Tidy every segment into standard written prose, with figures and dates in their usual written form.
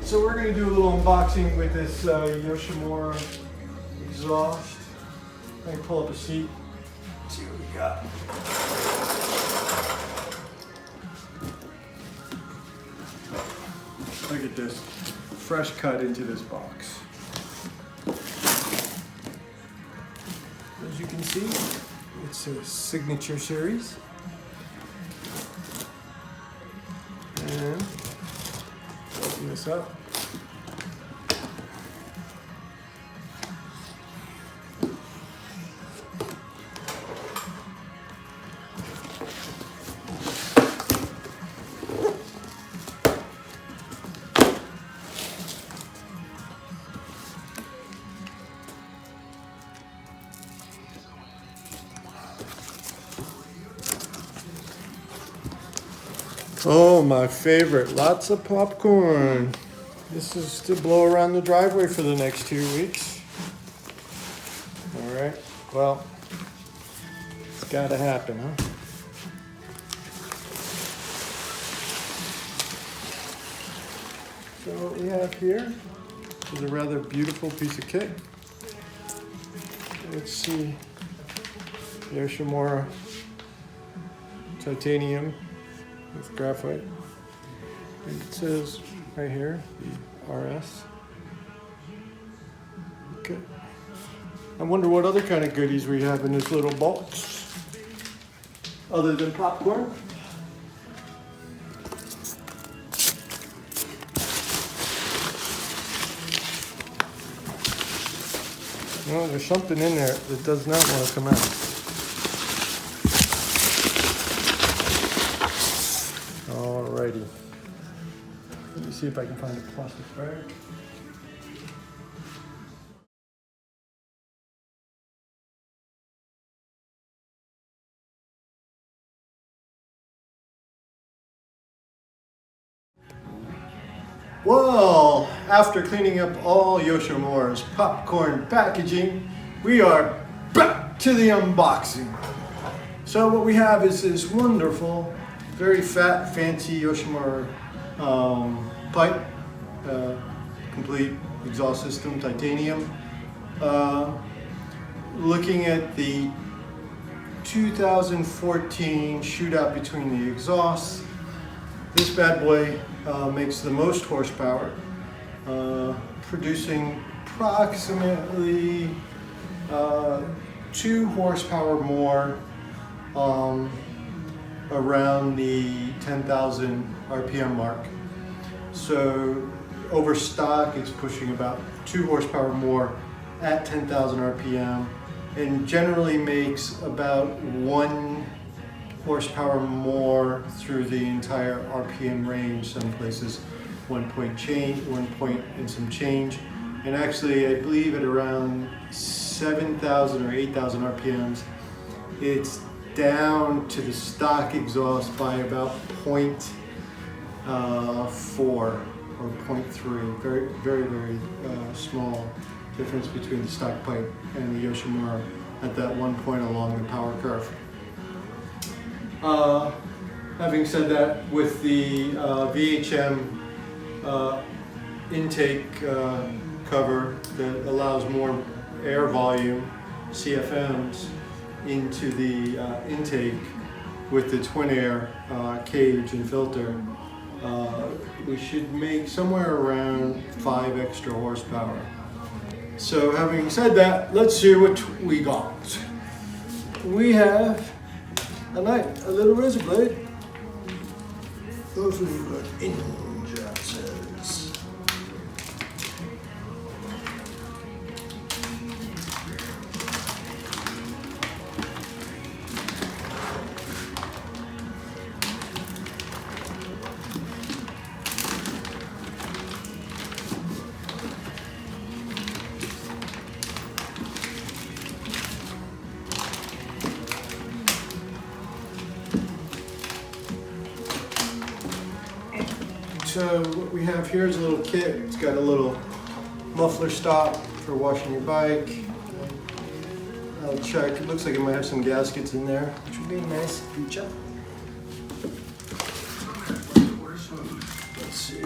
So we're going to do a little unboxing with this Yoshimura exhaust. Let me pull up a seat. Let's see what we got. Look at this, fresh cut into this box. As you can see, it's a signature series. And open this up. Oh, my favorite, lots of popcorn. This is to blow around the driveway for the next 2 weeks. All right, well, it's gotta happen, huh? So what we have here is a rather beautiful piece of kit. Let's see, Yoshimura titanium with graphite. And it says right here, the RS. Okay. I wonder what other kind of goodies we have in this little box, other than popcorn. No, there's something in there that does not want to come out. Alrighty. Let me see if I can find a plastic bag. Well, after cleaning up all Yoshimura's popcorn packaging, we are back to the unboxing. So what we have is this wonderful, very fat, fancy Yoshimura pipe, complete exhaust system, titanium. Looking at the 2014 shootout between the exhausts, this bad boy makes the most horsepower, producing approximately 2 horsepower more around the 10,000 RPM mark. So over stock, it's pushing about 2 horsepower more at 10,000 RPM, and generally makes about 1 horsepower more through the entire RPM range. Some places 1 point and some change. And actually, I believe at around 7,000 or 8,000 RPMs, it's down to the stock exhaust by about 0.4 or 0.3. Very, very, very small difference between the stock pipe and the Yoshimura at that one point along the power curve. Having said that, with the VHM intake cover that allows more air volume, CFMs, into the intake with the twin air cage and filter, we should make somewhere around 5 extra horsepower. So having said that, let's see what we got. We have a knife, a little razor blade. Those are the injustices. So what we have here is a little kit. It's got a little muffler stop for washing your bike. I'll check. It looks like it might have some gaskets in there, which would be a nice feature. Let's see.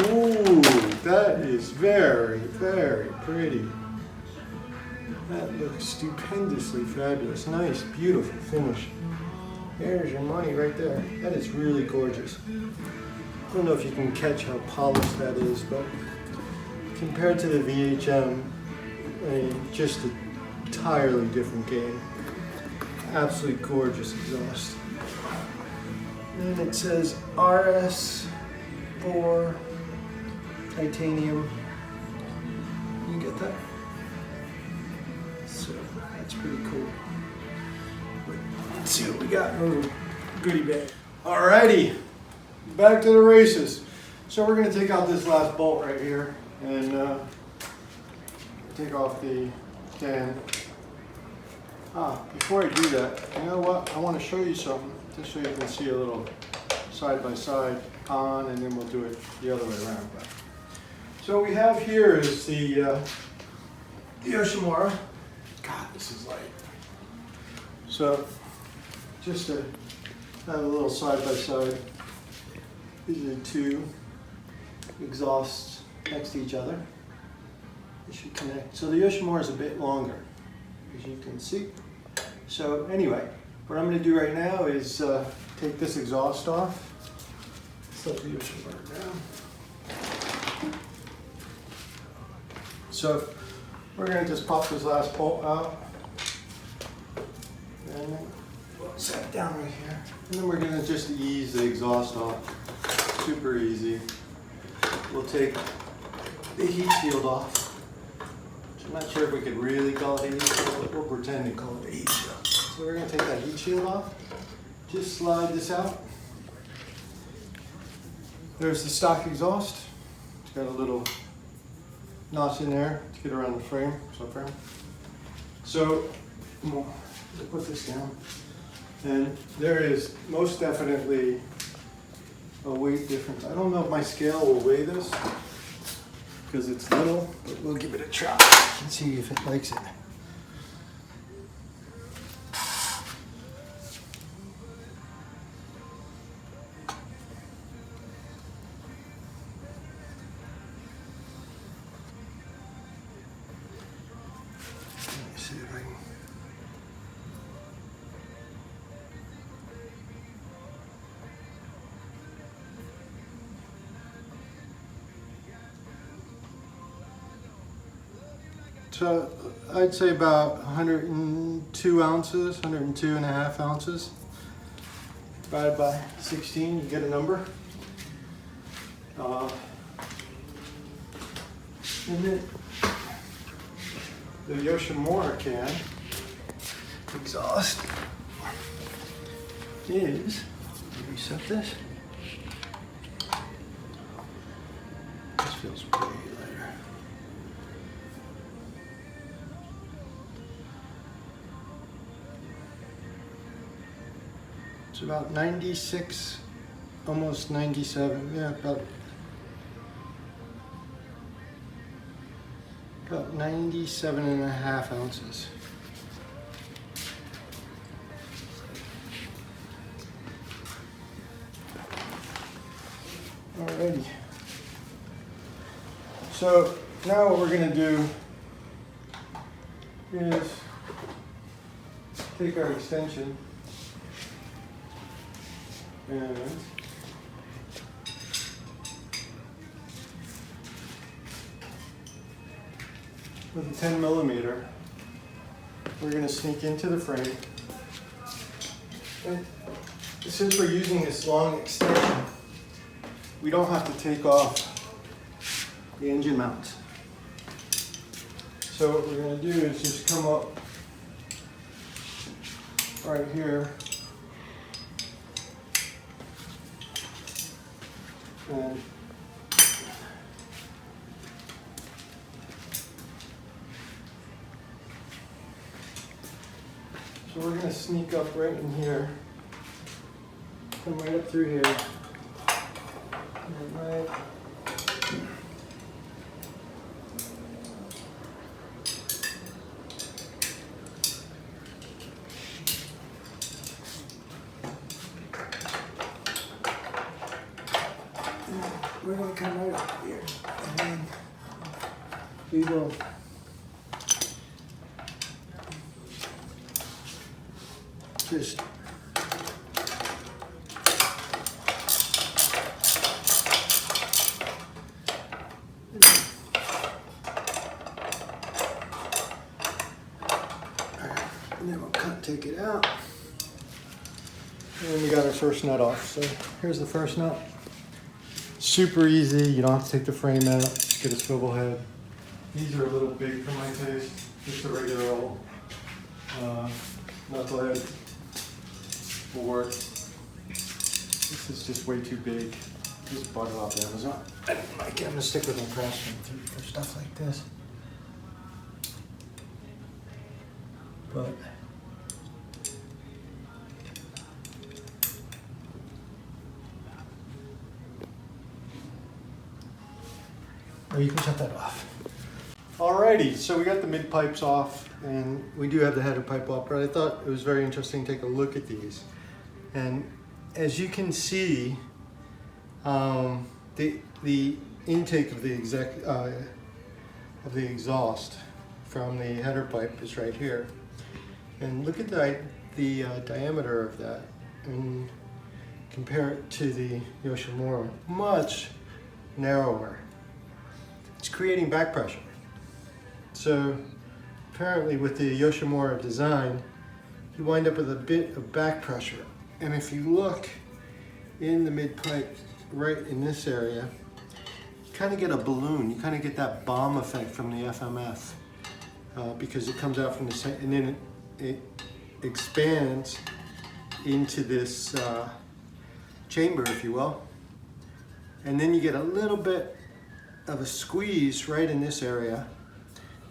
Ooh, that is very, very pretty. That looks stupendously fabulous. Nice, beautiful finish. There's your money right there. That is really gorgeous. I don't know if you can catch how polished that is, but compared to the VHM, I mean, just an entirely different game. Absolutely gorgeous exhaust. And it says RS-4 titanium. You get that? So that's pretty cool. Let's see what we got in a little goodie bag. Alrighty, back to the races. So we're going to take out this last bolt right here and take off the can. Before I do that, you know what? I want to show you something, just so you can see a little side by side on, and then we'll do it the other way around. So what we have here is the Yoshimura. God, this is light. So just to have a little side by side, these are two exhausts next to each other. They should connect. So the Yoshimura is a bit longer, as you can see. So anyway, what I'm going to do right now is take this exhaust off. Let the Yoshimura down. So we're going to just pop this last bolt out, and then we'll set it down right here. And then we're going to just ease the exhaust off. Super easy. We'll take the heat shield off. I'm not sure if we could really call it a heat shield, but we'll pretend to call it a heat shield. So we're going to take that heat shield off. Just slide this out. There's the stock exhaust. It's got a little notch in there to get around the frame, subframe. So we'll put this down. And there is most definitely a weight difference. I don't know if my scale will weigh this because it's little, but we'll give it a try and see if it likes it. So I'd say about 102 ounces, 102 and a half ounces. Divided by 16, you get a number. And then the Yoshimura can exhaust is, reset this. This feels way lighter. It's about 96, almost 97, yeah, about 97 and a half ounces. Alrighty. So now what we're going to do is take our extension and with a 10 millimeter, we're going to sneak into the frame. And since we're using this long extension, we don't have to take off the engine mounts. So what we're going to do is just come up right here and so we're going to sneak up right in here, come right up through here, and right. we're going to come right up here, and then we will just and then we'll take it out. And then we got our first nut off. So here's the first nut. Super easy. You don't have to take the frame out. Just get a swivel head. These are a little big for my taste. Just a regular old knucklehead will work. This is just way too big. Just bought it off Amazon. I don't like it. I'm gonna stick with my Craftsman for stuff like this. But or you can shut that off. Alrighty, so we got the mid pipes off and we do have the header pipe off, but I thought it was very interesting to take a look at these. And as you can see, the intake of the exhaust from the header pipe is right here. And look at the diameter of that and compare it to the Yoshimura, much narrower. It's creating back pressure. So apparently with the Yoshimura design, you wind up with a bit of back pressure. And if you look in the mid pipe right in this area, you kind of get a balloon. You kind of get that bomb effect from the FMF because it comes out from the center and then it expands into this chamber, if you will. And then you get a little bit of a squeeze right in this area.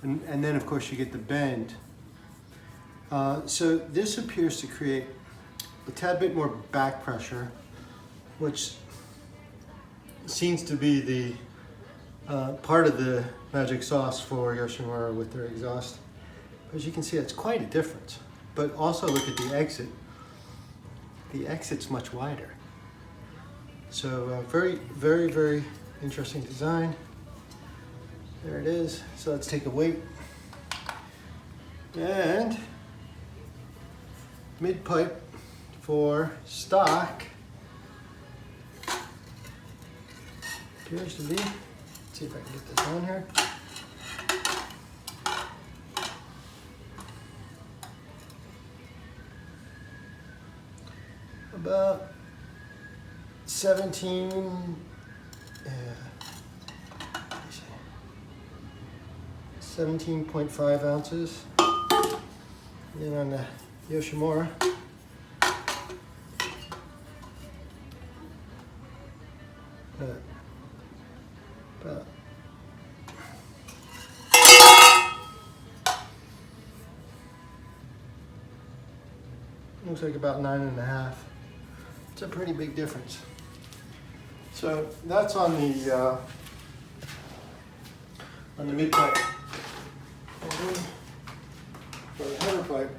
And then of course you get the bend. So this appears to create a tad bit more back pressure, which seems to be the part of the magic sauce for Yoshimura with their exhaust. As you can see, it's quite a difference. But also look at the exit. The exit's much wider. So very, very, very interesting design. There it is. So let's take a weight. And mid pipe for stock appears to be, let's see if I can get this on here. About 17.5 ounces. And then on the Yoshimura, about looks like about 9.5. It's a pretty big difference. So that's on the mid pipe. And then for the header pipe,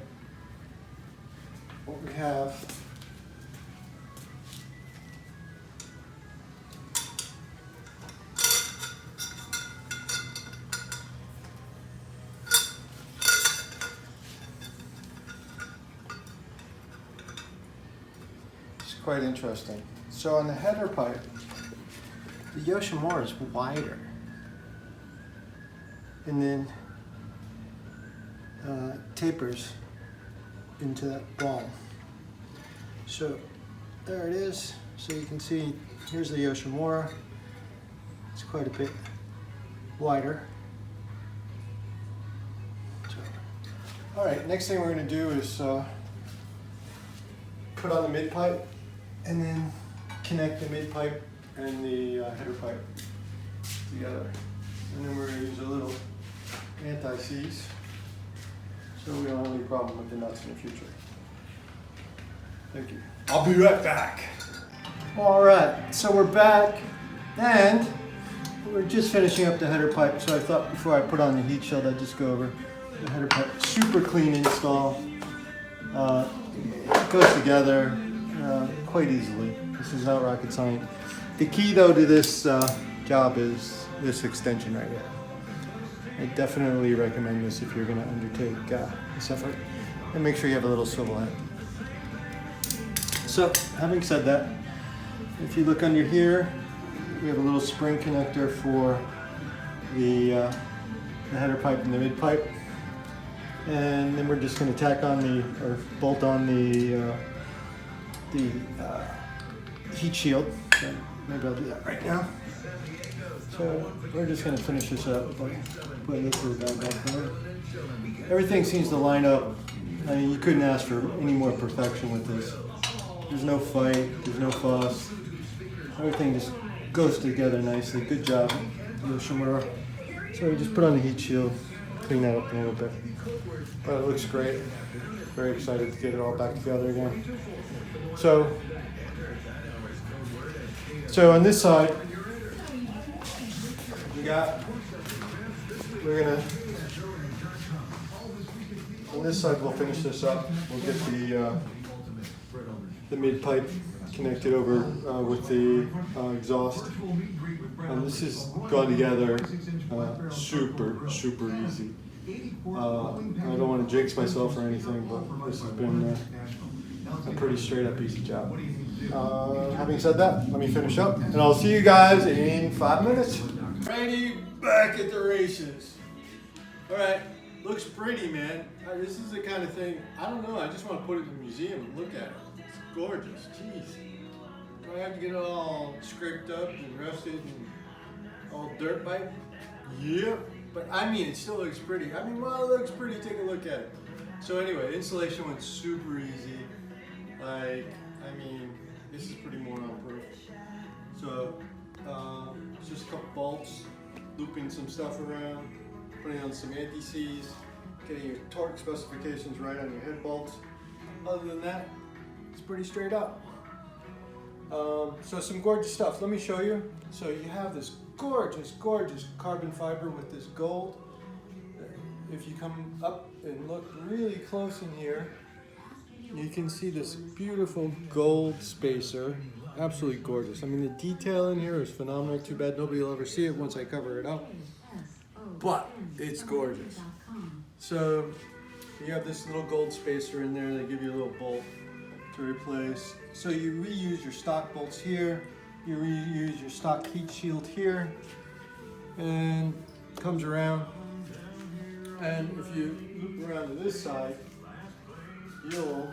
what we have is quite interesting. So on the header pipe, the Yoshimura is wider, and then tapers into that ball. So there it is. So you can see here's the Yoshimura. It's quite a bit wider. So, all right, next thing we're going to do is put on the mid pipe and then connect the mid pipe and the header pipe together. And then we're going to use a little anti-seize so we don't have any problem with the nuts in the future. Thank you. I'll be right back. All right, so we're back and we're just finishing up the header pipe. So I thought before I put on the heat shield, I'd just go over the header pipe. Super clean install. It goes together. quite easily. This is not rocket science. The key though to this job is this extension right here. I definitely recommend this if you're going to undertake this effort. And make sure you have a little swivel head. So, having said that, if you look under here, we have a little spring connector for the header pipe and the mid pipe. And then we're just going to tack on or bolt on the heat shield. So maybe I'll do that right now. So we're just going to finish this up by putting this little guy back there. Everything seems to line up. I mean, you couldn't ask for any more perfection with this. There's no fight, there's no fuss. Everything just goes together nicely. Good job, Yoshimura. So we just put on the heat shield, clean that up a little bit. But it looks great. Very excited to get it all back together again. So on this side, on this side we'll finish this up. We'll get the mid pipe connected over with the exhaust. And this is gone together super easy. I don't want to jinx myself or anything, but this has been a pretty straight up easy job. Having said that, let me finish up and I'll see you guys in 5 minutes. Ready, back at the races. All right, looks pretty, man. This is the kind of thing, I don't know, I just want to put it in the museum and look at it. It's gorgeous, jeez. Do I have to get it all scraped up and rusted and all dirt bike? Yep, but I mean, it still looks pretty. I mean, well, it looks pretty, take a look at it. So anyway, installation went super easy. Like, I mean, this is pretty moron proof. So, it's just a couple bolts, looping some stuff around, putting on some anti-seize, getting your torque specifications right on your head bolts. Other than that, it's pretty straight up. So some gorgeous stuff. Let me show you. So you have this gorgeous carbon fiber with this gold. If you come up and look really close in here, you can see this beautiful gold spacer. Absolutely gorgeous. I mean, the detail in here is phenomenal. Too bad nobody will ever see it once I cover it up. But it's gorgeous. So you have this little gold spacer in there. They give you a little bolt to replace. So you reuse your stock bolts here. You reuse your stock heat shield here. And it comes around. And if you loop around to this side, you'll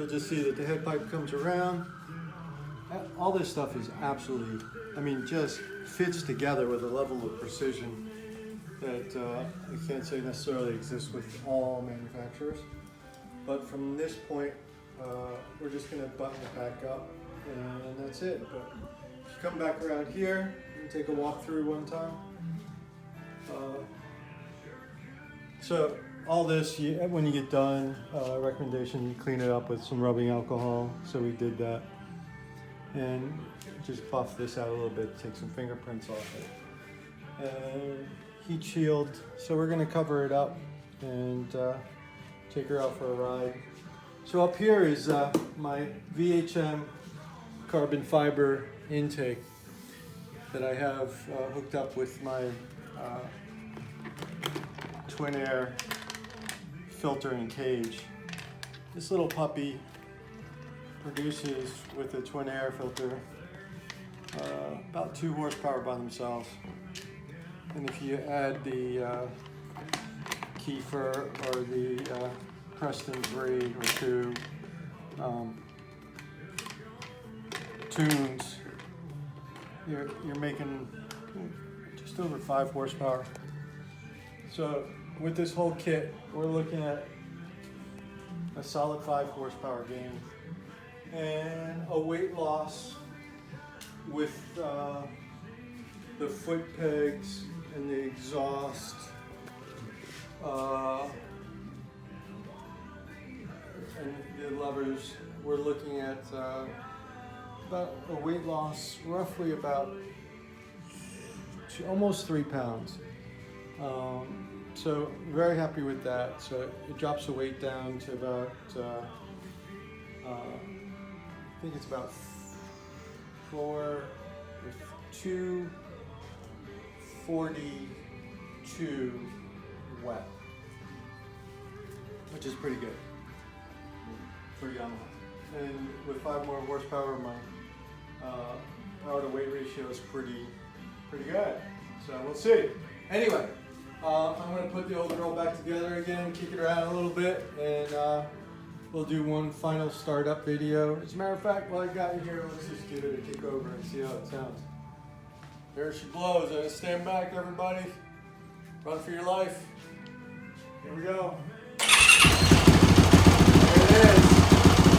just see that the head pipe comes around. All this stuff is absolutely, I mean, just fits together with a level of precision that I can't say necessarily exists with all manufacturers. But from this point, we're just going to button it back up, and that's it. But if you come back around here and take a walk through one time. So all this, when you get done, recommendation, you clean it up with some rubbing alcohol. So we did that. And just buff this out a little bit, take some fingerprints off it. And heat shield, so we're gonna cover it up and take her out for a ride. So up here is my VHM carbon fiber intake that I have hooked up with my twin air filter and cage. This little puppy produces with a twin air filter about 2 horsepower by themselves. And if you add the Kiefer or the Preston 3 or 2 tunes, you're making just over 5 horsepower. So with this whole kit, we're looking at a solid 5 horsepower gain and a weight loss with the foot pegs and the exhaust and the levers. We're looking at about a weight loss roughly about almost 3 pounds. So very happy with that. So it drops the weight down to about, I think it's about 242 wet, which is pretty good for Yamaha. And with 5 more horsepower, my power to weight ratio is pretty good. So we'll see. Anyway, I'm gonna put the old girl back together again, kick it around a little bit, and we'll do one final startup video. As a matter of fact, while I got you here, let's just give it a kick over and see how it sounds. There she blows. Stand back, everybody. Run for your life. Here we go. There it is.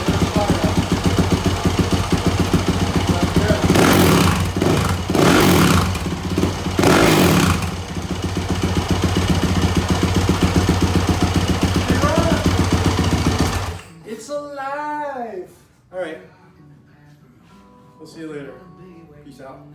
There's startup. It's alive! Alright. We'll see you later. Peace out.